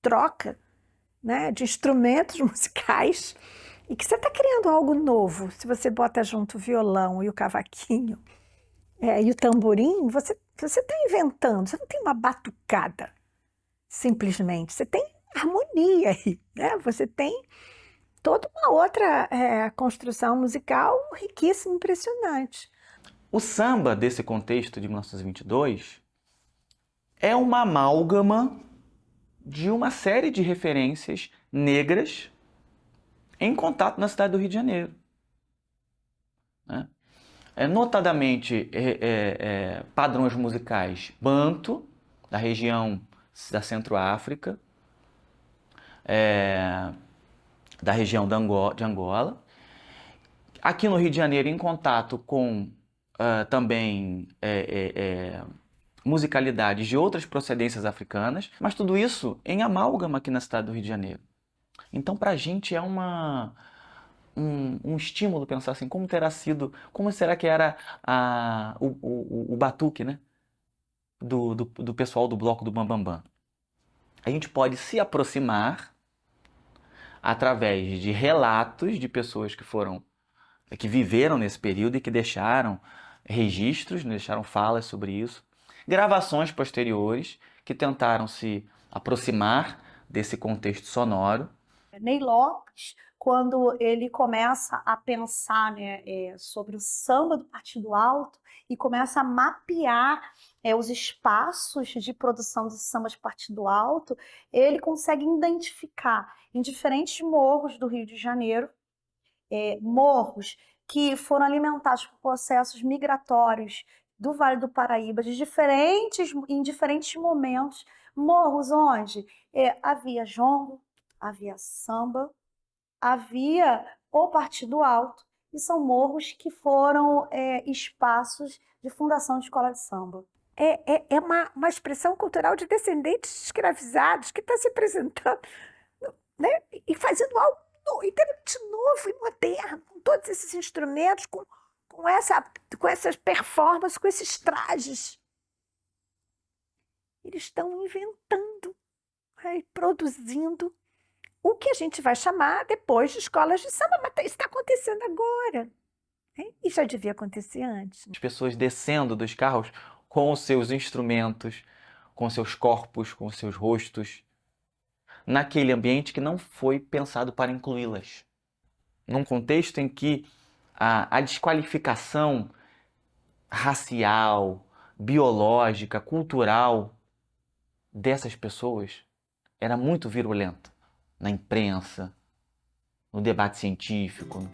troca, né, de instrumentos musicais e que você está criando algo novo. Se você bota junto o violão e o cavaquinho e o tamborim, você está inventando, você não tem uma batucada, simplesmente. Você tem harmonia aí, né? Você tem toda uma outra construção musical riquíssima, impressionante. O samba desse contexto de 1922 é uma amálgama de uma série de referências negras em contato na cidade do Rio de Janeiro, né? Notadamente padrões musicais banto, da região da Centro-África, da região de Angola. Aqui no Rio de Janeiro, em contato com também musicalidades de outras procedências africanas, mas tudo isso em amálgama aqui na cidade do Rio de Janeiro. Então, para a gente é um estímulo pensar assim, como será que era o batuque, né? do pessoal do Bloco do Bambambam. A gente pode se aproximar através de relatos de pessoas que viveram nesse período e que deixaram registros, deixaram falas sobre isso, gravações posteriores que tentaram se aproximar desse contexto sonoro. Ney Lopes, quando ele começa a pensar, né, sobre o samba do Partido Alto e começa a mapear os espaços de produção de samba de Partido Alto, ele consegue identificar em diferentes morros do Rio de Janeiro, morros que foram alimentados por processos migratórios do Vale do Paraíba em diferentes momentos, morros onde havia jongo, havia samba, havia o Partido Alto, e são morros que foram espaços de fundação de escola de samba. É uma expressão cultural de descendentes escravizados que está se apresentando, né, e fazendo algo inteiramente novo e moderno, com todos esses instrumentos, com essas performances, com esses trajes. Eles estão inventando, produzindo o que a gente vai chamar depois de escolas de samba, mas isso está acontecendo agora, né? E já devia acontecer antes. As pessoas descendo dos carros com os seus instrumentos, com seus corpos, com os seus rostos, naquele ambiente que não foi pensado para incluí-las. Num contexto em que a desqualificação racial, biológica, cultural dessas pessoas era muito virulenta na imprensa, no debate científico.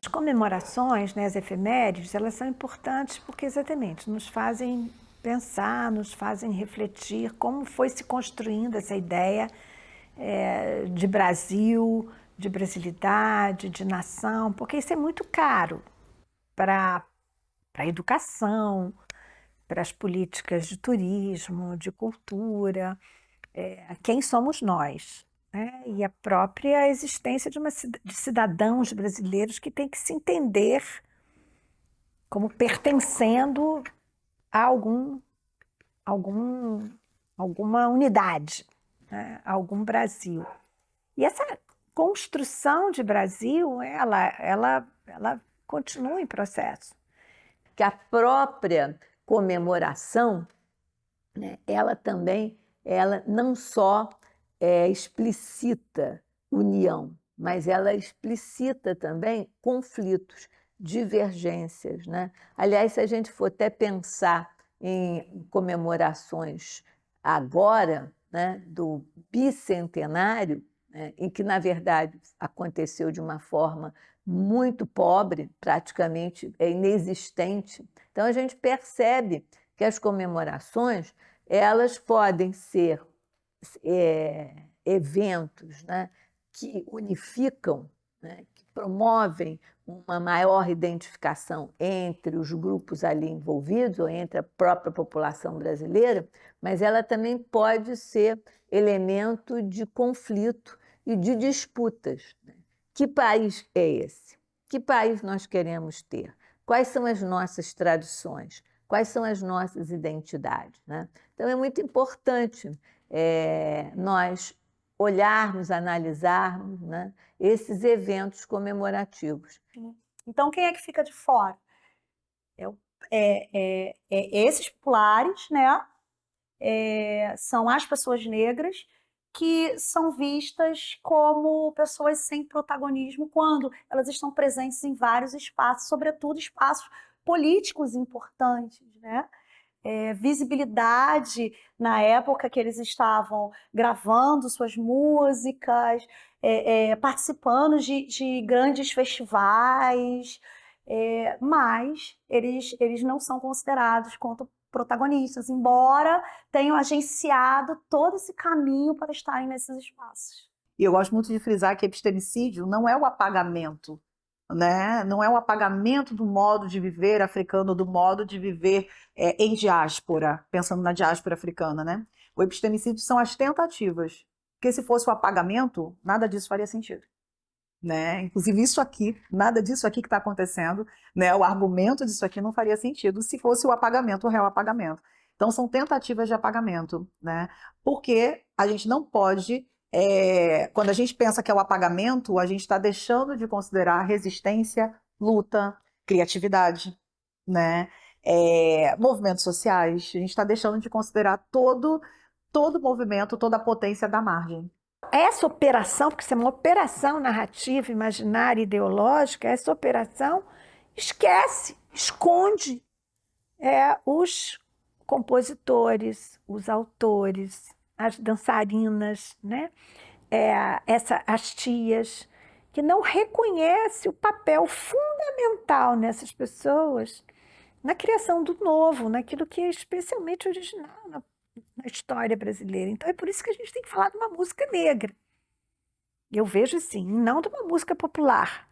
As comemorações, né, as efemérides, elas são importantes porque exatamente nos fazem pensar, nos fazem refletir como foi se construindo essa ideia de Brasil, de brasilidade, de nação, porque isso é muito caro para a educação, para as políticas de turismo, de cultura, quem somos nós, né? E a própria existência de cidadãos brasileiros que têm que se entender como pertencendo a alguma unidade, né? A algum Brasil. E essa construção de Brasil, ela continua em processo. Que a própria comemoração, né, ela não só explicita união, mas ela explicita também conflitos, divergências, né? Aliás, se a gente for até pensar em comemorações agora, né, do bicentenário, né, em que, na verdade, aconteceu de uma forma muito pobre, praticamente inexistente. Então, a gente percebe que as comemorações elas podem ser eventos, né, que unificam, né, que promovem uma maior identificação entre os grupos ali envolvidos ou entre a própria população brasileira, mas ela também pode ser elemento de conflito e de disputas, né? Que país é esse? Que país nós queremos ter? Quais são as nossas tradições? Quais são as nossas identidades, né? Então, é muito importante nós olharmos, analisarmos, né, esses eventos comemorativos. Então, quem é que fica de fora? Esses populares, né? São as pessoas negras que são vistas como pessoas sem protagonismo quando elas estão presentes em vários espaços, sobretudo espaços políticos importantes, né? Visibilidade na época que eles estavam gravando suas músicas, participando de grandes festivais, mas eles não são considerados quanto protagonistas, embora tenham agenciado todo esse caminho para estarem nesses espaços. E eu gosto muito de frisar que epistemicídio não é o apagamento, né? Não é o apagamento do modo de viver africano, do modo de viver em diáspora, pensando na diáspora africana, né? O epistemicídio são as tentativas, porque se fosse o apagamento, nada disso faria sentido, né? Inclusive isso aqui, nada disso aqui que está acontecendo, né? O argumento disso aqui não faria sentido se fosse o apagamento, o real apagamento. Então são tentativas de apagamento, né? Porque a gente não pode quando a gente pensa que é o apagamento, a gente está deixando de considerar resistência, luta, criatividade, né? Movimentos sociais, a gente está deixando de considerar todo movimento, toda a potência da margem. Essa operação, porque isso é uma operação narrativa, imaginária, ideológica, essa operação esquece, esconde os compositores, os autores, as dançarinas, né? As tias, que não reconhece o papel fundamental nessas pessoas na criação do novo, naquilo que é especialmente original na história brasileira. Então é por isso que a gente tem que falar de uma música negra. Eu vejo assim, não de uma música popular.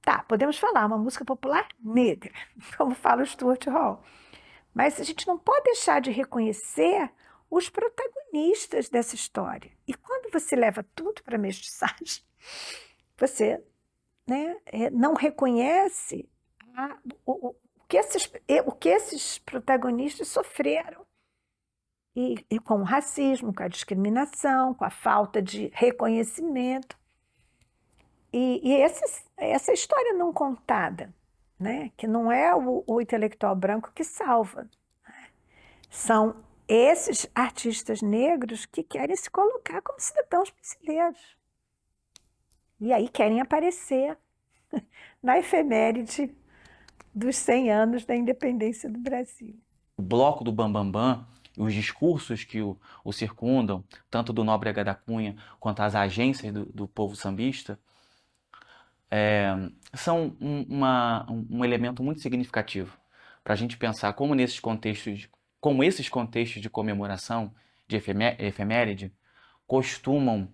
Tá, podemos falar uma música popular negra, como fala o Stuart Hall. Mas a gente não pode deixar de reconhecer os protagonistas dessa história. E quando você leva tudo para a mestiçagem, você, né, não reconhece o que esses protagonistas sofreram. E com o racismo, com a discriminação, com a falta de reconhecimento. E essa história não contada, né? Que não é o intelectual branco que salva. São esses artistas negros que querem se colocar como cidadãos brasileiros. E aí querem aparecer na efeméride dos 100 anos da independência do Brasil. O bloco do Bambambam, os discursos que o circundam, tanto do Nóbrega da Cunha quanto as agências do povo sambista, são um elemento muito significativo para a gente pensar como esses contextos de comemoração, de efeméride, costumam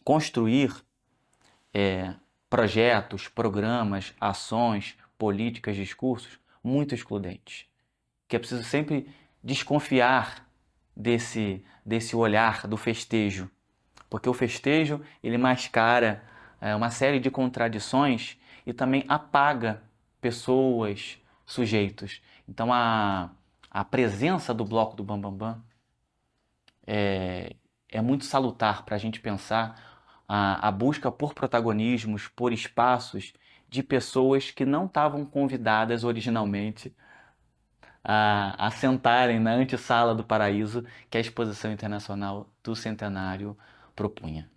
construir projetos, programas, ações, políticas, discursos muito excludentes. Que é preciso sempre desconfiar desse olhar do festejo, porque o festejo ele mascara uma série de contradições e também apaga pessoas, sujeitos. Então a presença do bloco do Bambambam é muito salutar para a gente pensar a busca por protagonismos, por espaços de pessoas que não estavam convidadas originalmente a sentarem na antessala do Paraíso que a Exposição Internacional do Centenário propunha.